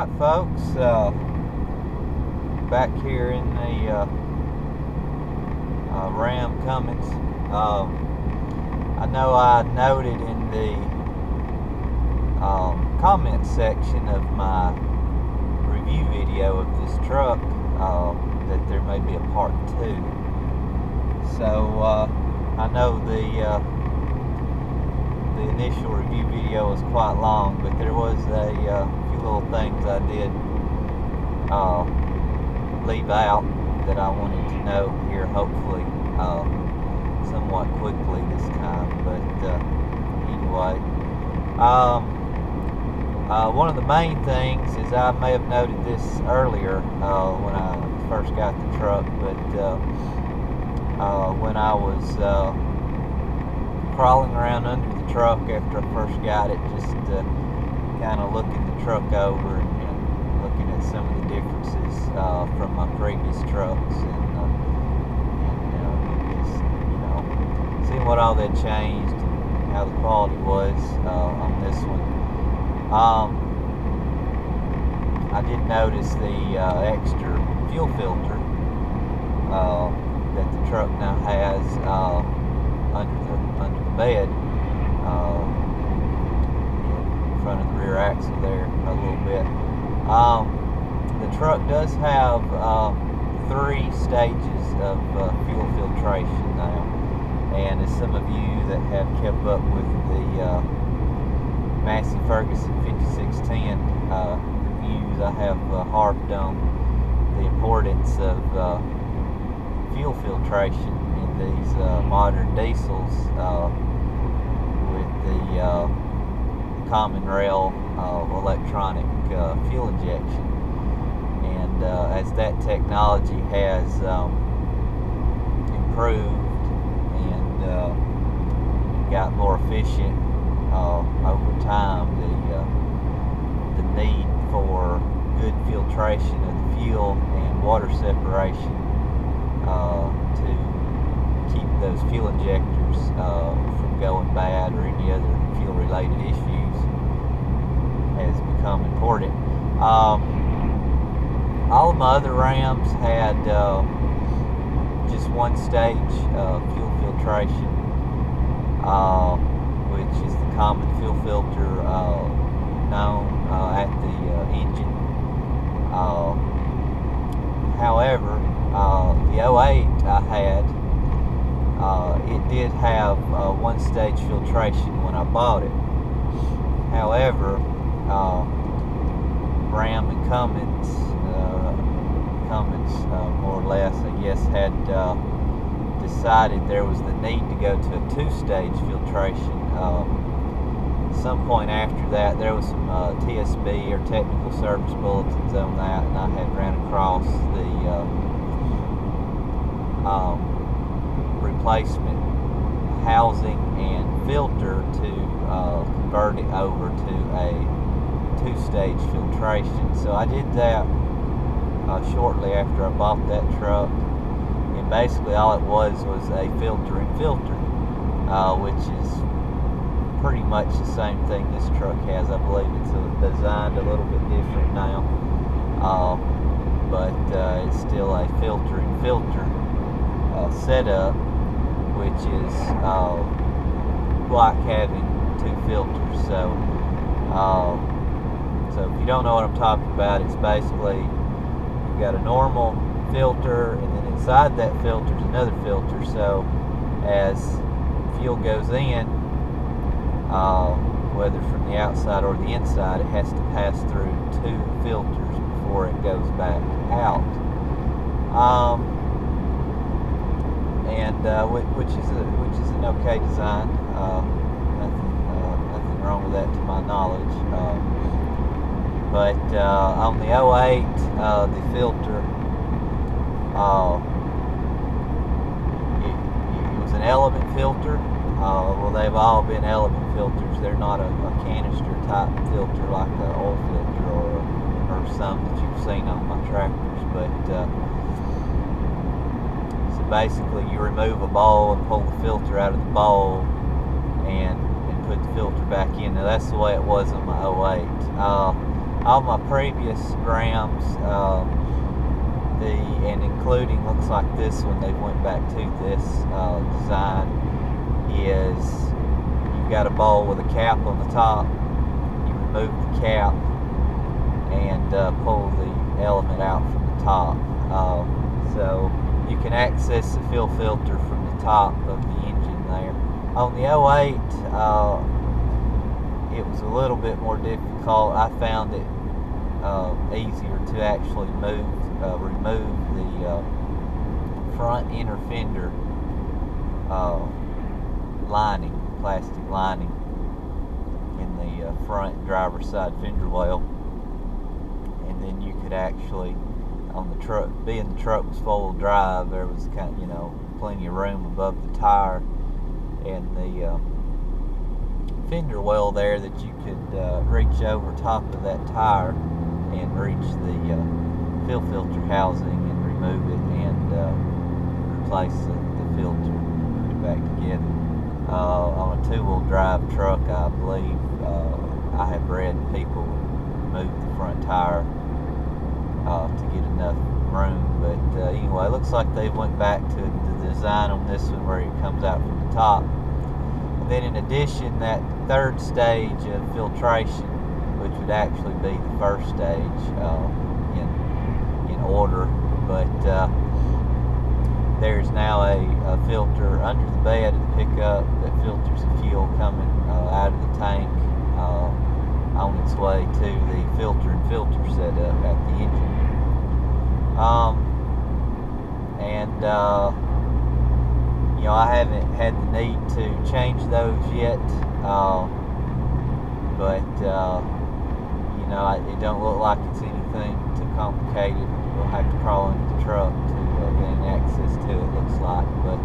Alright folks, back here in the Ram Cummins. I know I noted in the comment section of my review video of this truck that there may be a part 2. So I know the initial review video was quite long, but there was a few little things I did leave out that I wanted to know here, hopefully somewhat quickly this time. But anyway, one of the main things is, I may have noted this earlier when I first got the truck, but when I was crawling around under the truck after I first got it, just kind of looking the truck over and looking at some of the differences from my previous trucks, and just seeing what all that changed and how the quality was on this one. I did notice the extra fuel filter that the truck now has under the bed, in front of the rear axle there a little bit. The truck does have 3 stages of fuel filtration now, and as some of you that have kept up with the Massey Ferguson 5610 reviews, I have harped on the importance of fuel filtration in these modern diesels with the common rail electronic fuel injection. And as that technology has improved and got more efficient over time, the need for good filtration of the fuel and water separation to keep those fuel injectors from going bad or any other fuel related issues has become important. All of my other Rams had just one stage fuel filtration, which is the common fuel filter known at the engine. However, the 08 I had, it did have one-stage filtration when I bought it. However, Ram and Cummins, more or less, I guess, had decided there was the need to go to a 2-stage filtration. Some point after that, there was some TSB or technical service bulletins on that, and I had ran across the replacement housing and filter to convert it over to a 2-stage filtration. So I did that shortly after I bought that truck, and basically all it was a filter and filter, which is pretty much the same thing this truck has. I believe it's designed a little bit different now, but it's still a filter and filter setup, which is like having 2 filters. So if you don't know what I'm talking about, it's basically you've got a normal filter, and then inside that filter is another filter. So as fuel goes in, whether from the outside or the inside, it has to pass through 2 filters before it goes back out. Which is an okay design. Nothing wrong with that to my knowledge. But on the 08, the filter, it was an element filter. Well, they've all been element filters. They're not a canister type filter like an oil filter or some that you've seen on my tractors. But so basically, you remove a bowl and pull the filter out of the bowl and put the filter back in. Now that's the way it was on my 08. all my previous Rams, and including, looks like this one, they went back to this design, is you've got a bowl with a cap on the top. You remove the cap and pull the element out from the top. So you can access the fuel filter from the top of the engine there. On the 08, it was a little bit more difficult. I found it easier to actually remove the front inner fender lining, plastic lining in the front driver's side fender well, and then you could actually, on the truck, being the truck was four-wheel drive, there was plenty of room above the tire and the fender well there that you could reach over top of that tire and reach the fuel filter housing and remove it and replace the filter, put it back together. On a two-wheel drive truck, I believe I have read people remove the front tire to get enough room, but anyway, it looks like they went back to the design on this one where it comes out from the top. And then in addition, that third stage of filtration, which would actually be the first stage in order, but there's now a filter under the bed of the pickup that filters the fuel coming out of the tank on its way to the filter and filter setup at the engine. I haven't had the need to change those yet, but it don't look like it's anything too complicated. We'll have to crawl into the truck to gain access to it, looks like. But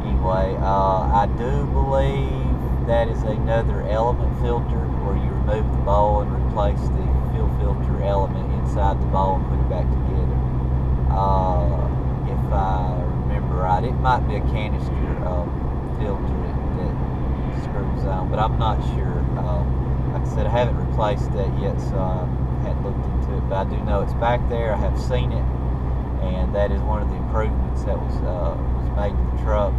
anyway, I do believe that is another element filter where you remove the bowl and replace the fuel filter element inside the bowl and put it back together. If I remember right, it might be a canister filter that screws on, but I'm not sure. Like I said, I haven't replaced that yet, so I hadn't looked into it, but I do know it's back there. I have seen it, and that is one of the improvements that was made to the truck.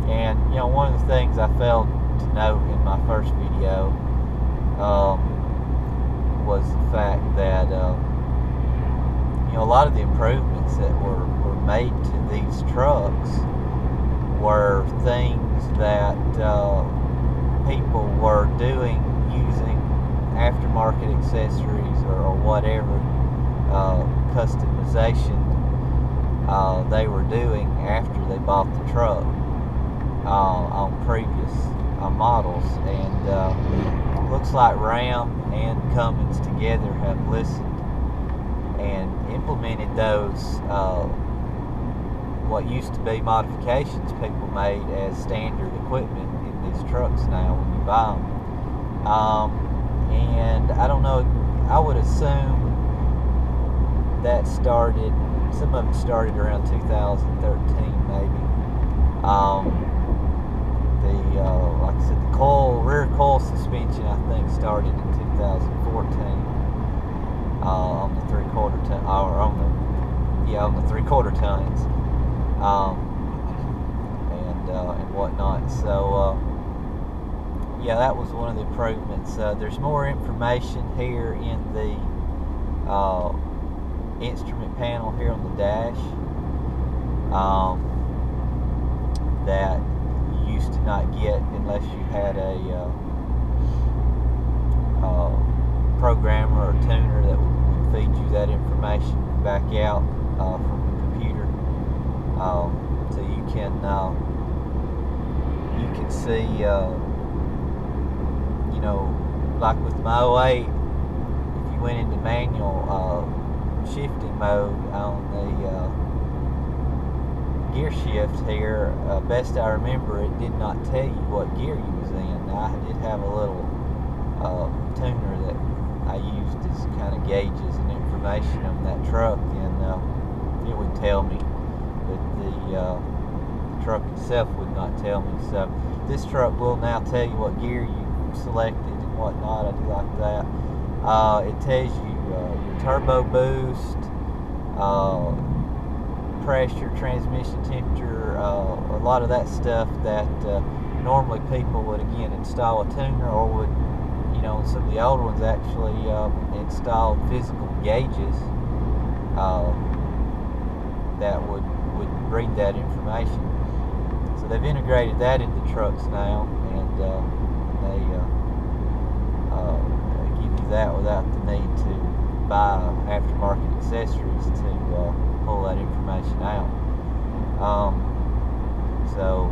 And one of the things I failed to note in my first video was the fact that a lot of the improvements that were made to these trucks were things that people were doing using aftermarket accessories or whatever customization they were doing after they bought the truck on previous models. And looks like Ram and Cummins together have listened and implemented those what used to be modifications people made as standard equipment in these trucks now when you buy them. And I don't know, I would assume that started, some of it started around 2013 maybe. Like I said, the rear coil suspension I think started in 2014 on the 3/4 ton, or on the 3/4 tons, and whatnot. So that was one of the improvements. There's more information here in the instrument panel here on the dash that you used to not get unless you had a programmer or tuner that would feed you that information back out from the computer. So you can see, like with my 08, if you went into manual shifting mode on the gear shift here, best I remember, it did not tell you what gear you was in. Now, I did have a little tuner that I used as kind of gauges and information on that truck, and it would tell me, but the truck itself would not tell me. So this truck will now tell you what gear you selected and whatnot. I do like that. It tells you your turbo boost, pressure, transmission temperature, a lot of that stuff that normally people would again install a tuner, or would, you know, some of the old ones actually installed physical gauges that would read that information. So they've integrated that into trucks now, and they give you that without the need to buy aftermarket accessories to pull that information out. So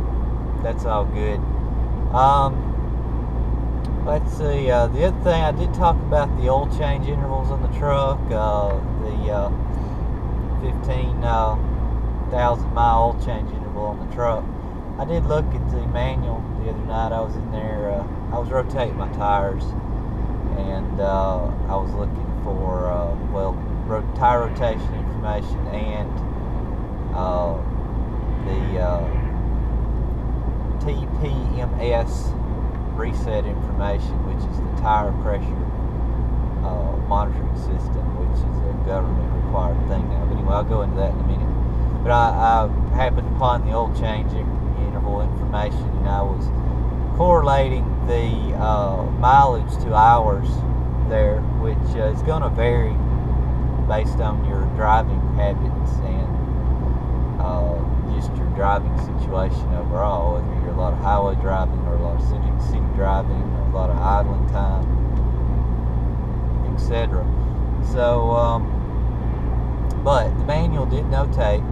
that's all good. Let's see, the other thing, I did talk about the oil change intervals on the truck, the 15,000 mile oil change interval on the truck. I did look at the manual the other night. I was in there, I was rotating my tires, and I was looking for, tire rotation information and the TPMS reset information, which is the tire pressure monitoring system, which is a government required thing now. But anyway, I'll go into that in a minute. But I happened upon the oil change interval information, and I was correlating the mileage to hours there, which is going to vary based on your driving habits and just your driving situation overall, whether you're a lot of highway driving or a lot of city driving or a lot of idling time, etc. So but the manual did notate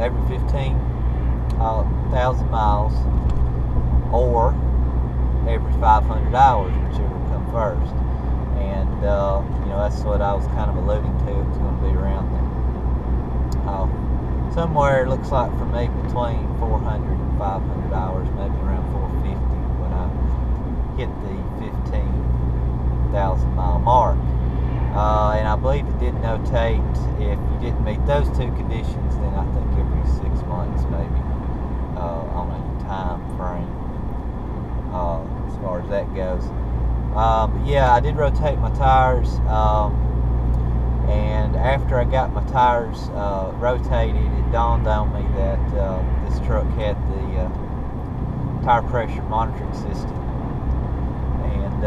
every 15,000 miles or every 500 hours, whichever would come first. And you know, that's what I was kind of alluding to. It was going to be around somewhere, it looks like for me, between 400 and 500 hours, maybe around 450 when I hit the 15,000 mile mark. And I believe it did notate if you didn't meet those two conditions, then I think every 6 months maybe on a time frame as far as that goes. But yeah, I did rotate my tires, and after I got my tires rotated, it dawned on me that this truck had the tire pressure monitoring system. And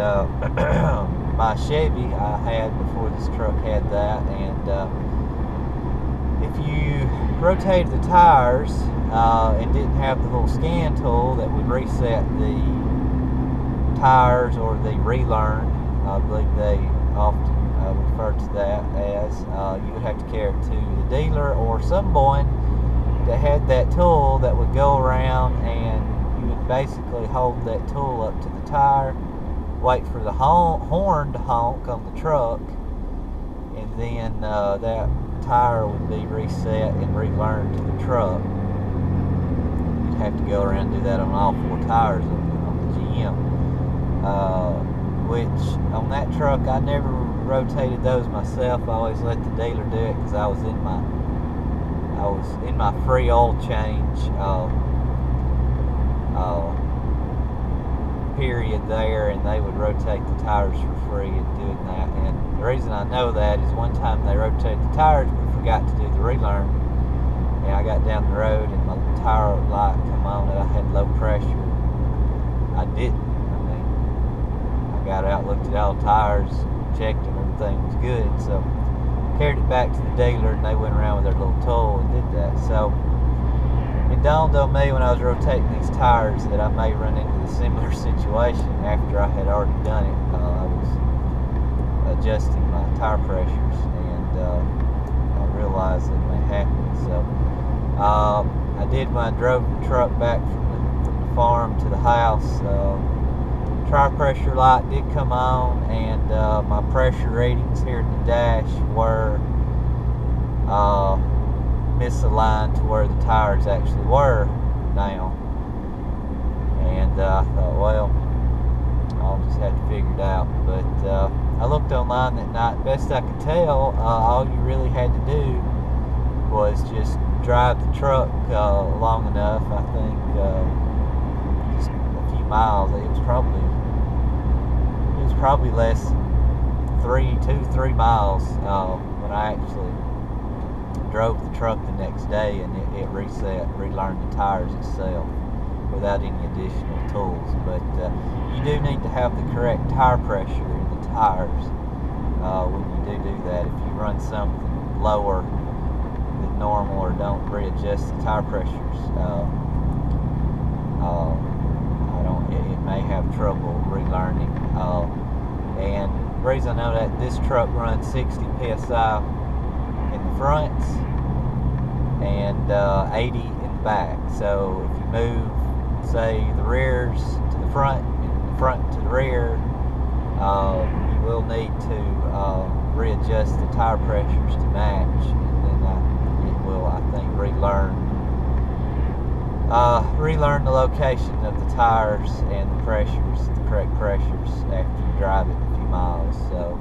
my Chevy I had before this truck had that, and if you rotated the tires and didn't have the little scan tool that would reset the tires, or the relearn, I believe they often refer to that as, you would have to carry it to the dealer or someone that had that tool that would go around, and you would basically hold that tool up to the tire, wait for the horn to honk on the truck, and then that tire would be reset and relearned to the truck. You'd have to go around and do that on all four tires on the GM. Which on that truck I never rotated those myself. I always let the dealer do it, because I was in my free oil change period there, and they would rotate the tires for free and doing that. And the reason I know that is one time they rotated the tires but forgot to do the relearn, and I got down the road and my tire light come on and I had low pressure. I didn't. Got out, looked at all the tires, checked them, everything was good. So carried it back to the dealer, and they went around with their little tool and did that. So it dawned on me when I was rotating these tires that I may run into a similar situation after I had already done it. I was adjusting my tire pressures, and I realized that it may happen. So I did when I drove the truck back from the farm to the house. Tire pressure light did come on, and my pressure readings here in the dash were misaligned to where the tires actually were now. And I thought, well, I'll just have to figure it out. But I looked online that night. Best I could tell, all you really had to do was just drive the truck long enough. I think just a few miles. It was probably less than 2-3 miles when I actually drove the truck the next day, and it relearned the tires itself without any additional tools. But you do need to have the correct tire pressure in the tires when you do that. If you run something lower than normal or don't readjust the tire pressures, it may have trouble relearning. And the reason I know that, this truck runs 60 psi in the fronts and 80 in the back. So if you move, say, the rears to the front and the front to the rear, you will need to readjust the tire pressures to match, and then it will, I think, relearn the location of the tires and the pressures, the correct pressures, after you drive it a few miles. So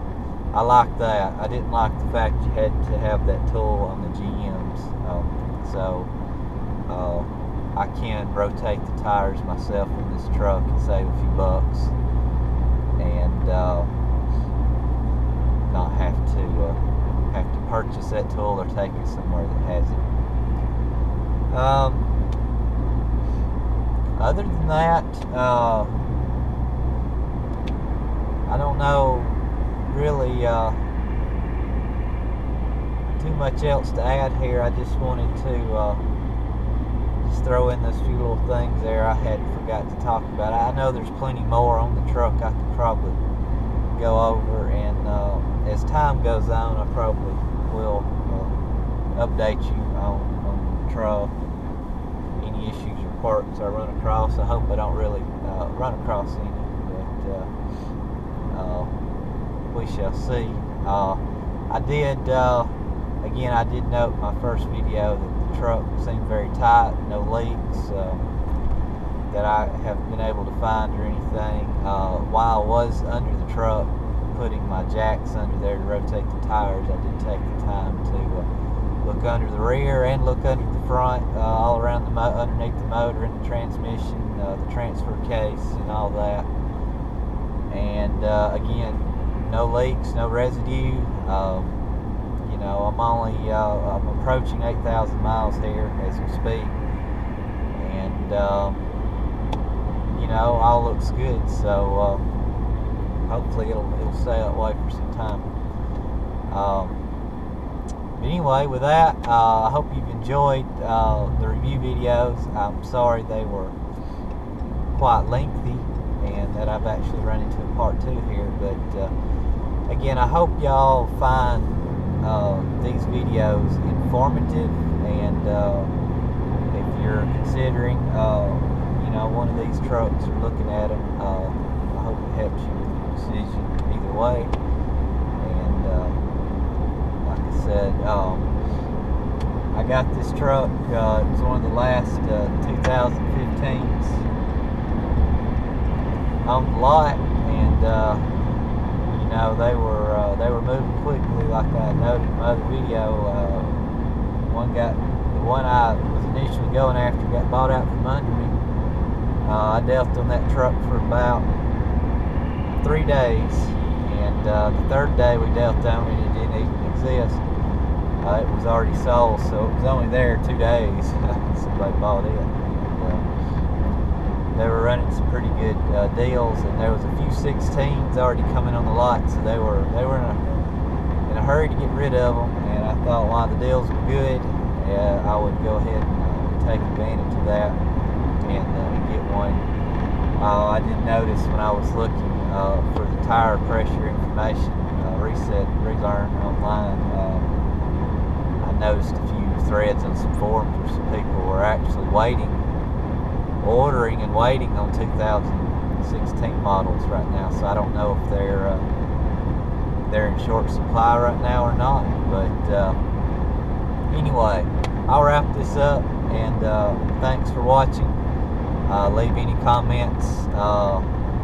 I like that. I didn't like the fact you had to have that tool on the GMs. I can rotate the tires myself in this truck and save a few bucks, and not have to purchase that tool or take it somewhere that has it. Other than that, I don't know really too much else to add here. I just wanted to just throw in those few little things there I had forgot to talk about. I know there's plenty more on the truck I could probably go over, and as time goes on, I probably will update you on the truck, any issues or parts I run across. I hope I don't really run across any, but we shall see. I did note in my first video that the truck seemed very tight, no leaks that I have been able to find or anything. While I was under the truck putting my jacks under there to rotate the tires, I did take the time to look under the rear and look under the front, all around underneath the motor and the transmission, the transfer case and all that. And again, no leaks, no residue. You know, I'm approaching 8,000 miles here as we speak, and you know, all looks good. So hopefully it'll stay that way for some time. But anyway, with that, I hope you've enjoyed the review videos. I'm sorry they were quite lengthy, and that I've actually run into a part 2 here. But again, I hope y'all find these videos informative, and if you're considering you know, one of these trucks or looking at them, I hope it helps you with your decision either way. And like I said, I got this truck. It was one of the last 2015s on the lot, and you know, they were moving quickly, like I noted in my other video. The one I was initially going after got bought out from under me. I dealt on that truck for about 3 days, and the third day we dealt on it, it didn't even exist. It was already sold, so it was only there 2 days. Somebody bought it. They were running some pretty good deals, and there was a few 16s already coming on the lot, so they were in a hurry to get rid of them. And I thought, while the deals were good, I would go ahead and take advantage of that and get one. I did notice when I was looking for the tire pressure information, relearn online, I noticed a few threads on some forums where some people were actually ordering and waiting on 2016 models right now. So I don't know if they're in short supply right now or not. But anyway, I'll wrap this up, and thanks for watching. Leave any comments,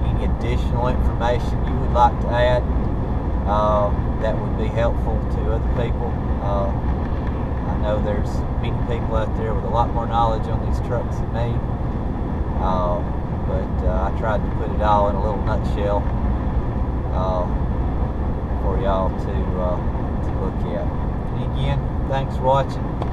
any additional information you would like to add that would be helpful to other people. I know there's many people out there with a lot more knowledge on these trucks than me, but I tried to put it all in a little nutshell for y'all to look at. And again, thanks for watching.